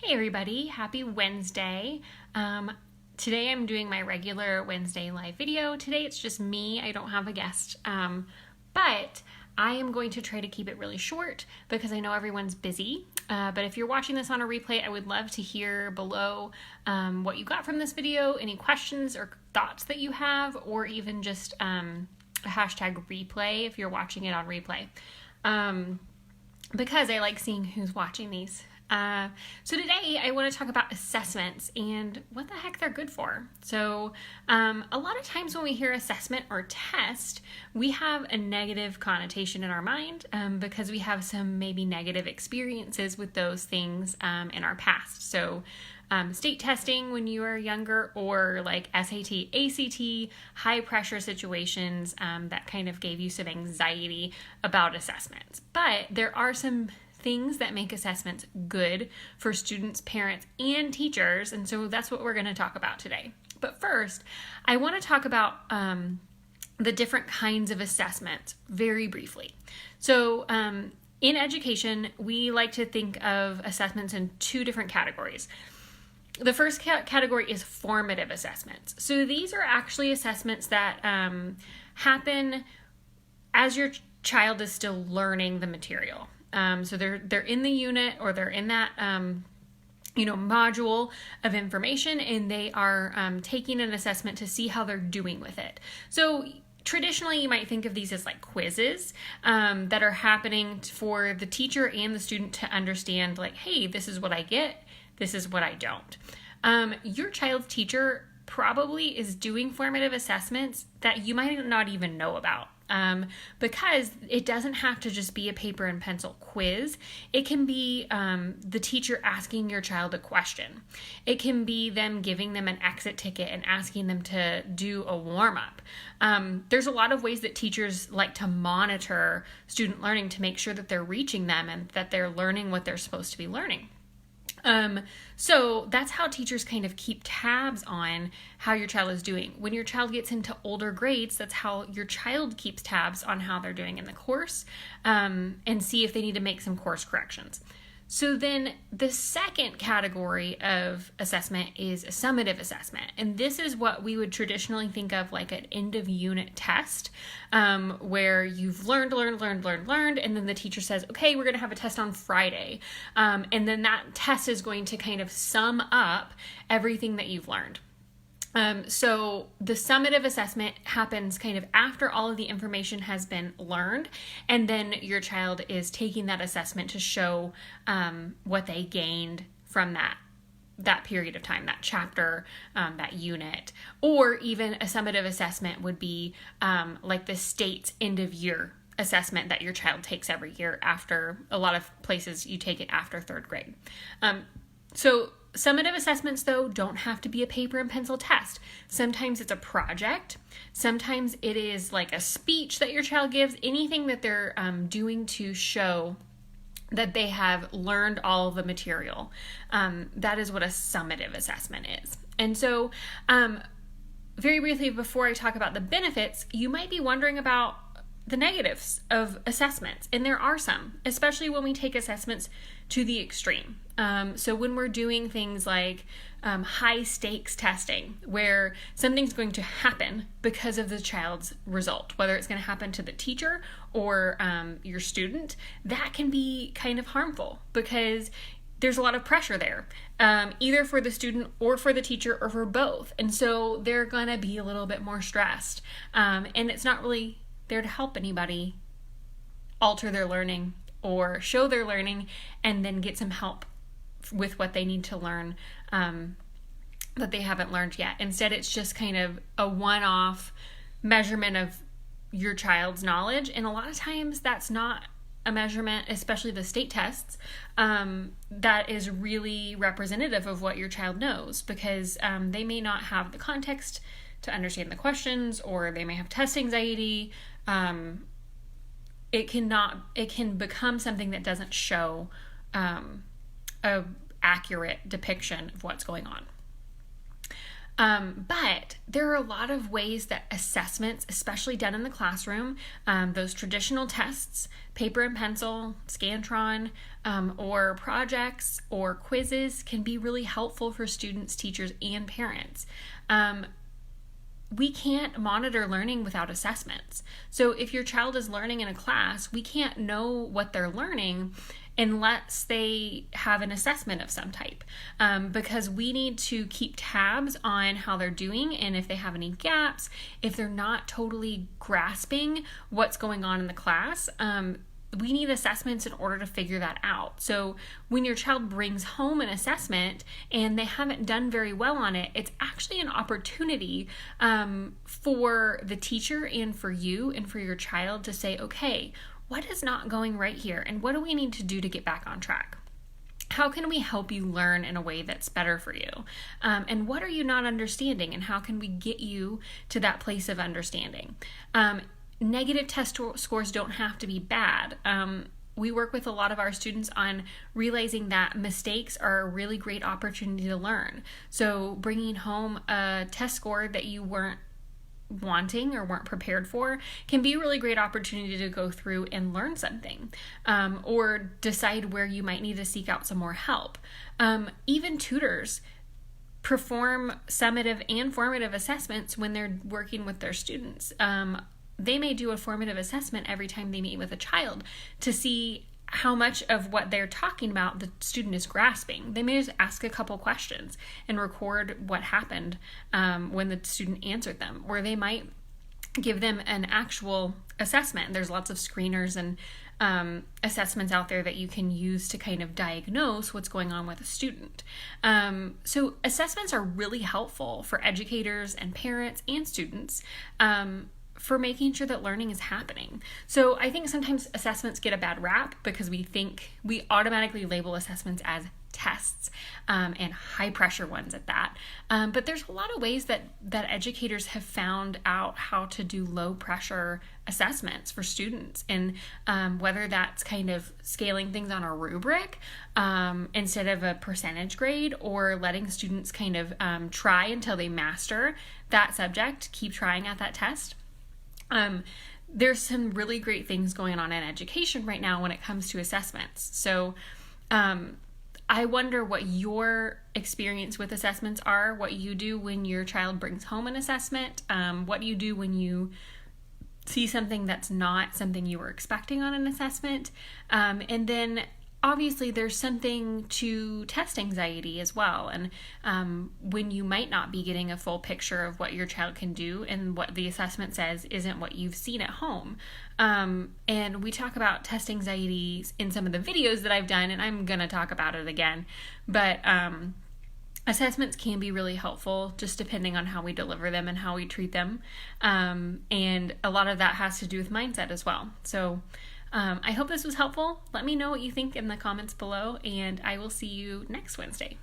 Hey everybody, happy Wednesday. Today I'm doing my regular Wednesday live video. Today it's just me, I don't have a guest, but I am going to try to keep it really short because I know everyone's busy. But if you're watching this on a replay, I would love to hear below what you got from this video, any questions or thoughts that you have, or even just a hashtag replay if you're watching it on replay. Because I like seeing who's watching these. So today I want to talk about assessments and what the heck they're good for. So a lot of times when we hear assessment or test, we have a negative connotation in our mind because we have some maybe negative experiences with those things in our past. So state testing when you were younger, or like SAT, ACT, high pressure situations that kind of gave you some anxiety about assessments. But there are some things that make assessments good for students, parents, and teachers. And so that's what we're going to talk about today. But first, I want to talk about the different kinds of assessments very briefly. So in education, we like to think of assessments in two different categories. The first category is formative assessments. So these are actually assessments that happen as your child is still learning the material. So they're in the unit, or they're in that module of information, and they are taking an assessment to see how they're doing with it. So traditionally, you might think of these as like quizzes that are happening for the teacher and the student to understand, like, hey, this is what I get, this is what I don't. Your child's teacher probably is doing formative assessments that you might not even know about. Because it doesn't have to just be a paper and pencil quiz. It can be the teacher asking your child a question. It can be them giving them an exit ticket and asking them to do a warm-up. There's a lot of ways that teachers like to monitor student learning to make sure that they're reaching them and that they're learning what they're supposed to be learning. So that's how teachers kind of keep tabs on how your child is doing. When your child gets into older grades, that's how your child keeps tabs on how they're doing in the course, and see if they need to make some course corrections. So then the second category of assessment is a summative assessment. And this is what we would traditionally think of like an end of unit test, where you've learned, and then the teacher says, okay, we're going to have a test on Friday. And then that test is going to kind of sum up everything that you've learned. So the summative assessment happens kind of after all of the information has been learned, and then your child is taking that assessment to show what they gained from that period of time, that chapter, that unit. Or even a summative assessment would be like the state's end of year assessment that your child takes every year. After a lot of places, you take it after third grade. So summative assessments, though, don't have to be a paper and pencil test. Sometimes it's a project. Sometimes it is like a speech that your child gives, anything that they're doing to show that they have learned all the material. That is what a summative assessment is. And so very briefly, before I talk about the benefits, you might be wondering about the negatives of assessments. And there are some, especially when we take assessments to the extreme. So when we're doing things like high stakes testing, where something's going to happen because of the child's result, whether it's going to happen to the teacher or your student, that can be kind of harmful because there's a lot of pressure there, either for the student or for the teacher or for both. And so they're going to be a little bit more stressed. And it's not really there to help anybody alter their learning or show their learning and then get some help with what they need to learn that they haven't learned yet. Instead, it's just kind of a one-off measurement of your child's knowledge. And a lot of times that's not a measurement, especially the state tests, that is really representative of what your child knows, because they may not have the context to understand the questions, or they may have test anxiety. It can become something that doesn't show a accurate depiction of what's going on. But there are a lot of ways that assessments, especially done in the classroom, those traditional tests, paper and pencil, Scantron, or projects or quizzes can be really helpful for students, teachers, and parents. We can't monitor learning without assessments. So if your child is learning in a class, we can't know what they're learning unless they have an assessment of some type, because we need to keep tabs on how they're doing and if they have any gaps, if they're not totally grasping what's going on in the class. We need assessments in order to figure that out. So when your child brings home an assessment and they haven't done very well on it, it's actually an opportunity for the teacher and for you and for your child to say, okay, what is not going right here? And what do we need to do to get back on track? How can we help you learn in a way that's better for you? And what are you not understanding? And how can we get you to that place of understanding? Negative test scores don't have to be bad. We work with a lot of our students on realizing that mistakes are a really great opportunity to learn. So bringing home a test score that you weren't wanting or weren't prepared for can be a really great opportunity to go through and learn something, or decide where you might need to seek out some more help. Even tutors perform summative and formative assessments when they're working with their students. They may do a formative assessment every time they meet with a child to see how much of what they're talking about the student is grasping. They may just ask a couple questions and record what happened when the student answered them, or they might give them an actual assessment. There's lots of screeners and assessments out there that you can use to kind of diagnose what's going on with a student. So assessments are really helpful for educators and parents and students, for making sure that learning is happening. So I think sometimes assessments get a bad rap because we automatically label assessments as tests, and high pressure ones at that. But there's a lot of ways that educators have found out how to do low pressure assessments for students, and whether that's kind of scaling things on a rubric instead of a percentage grade, or letting students kind of try until they master that subject, keep trying at that test. There's some really great things going on in education right now when it comes to assessments. So I wonder what your experience with assessments are, what you do when your child brings home an assessment, what you do when you see something that's not something you were expecting on an assessment. And then obviously there's something to test anxiety as well, and when you might not be getting a full picture of what your child can do and what the assessment says isn't what you've seen at home. And we talk about test anxiety in some of the videos that I've done, and I'm going to talk about it again. But assessments can be really helpful just depending on how we deliver them and how we treat them. And a lot of that has to do with mindset as well. So I hope this was helpful. Let me know what you think in the comments below, and I will see you next Wednesday.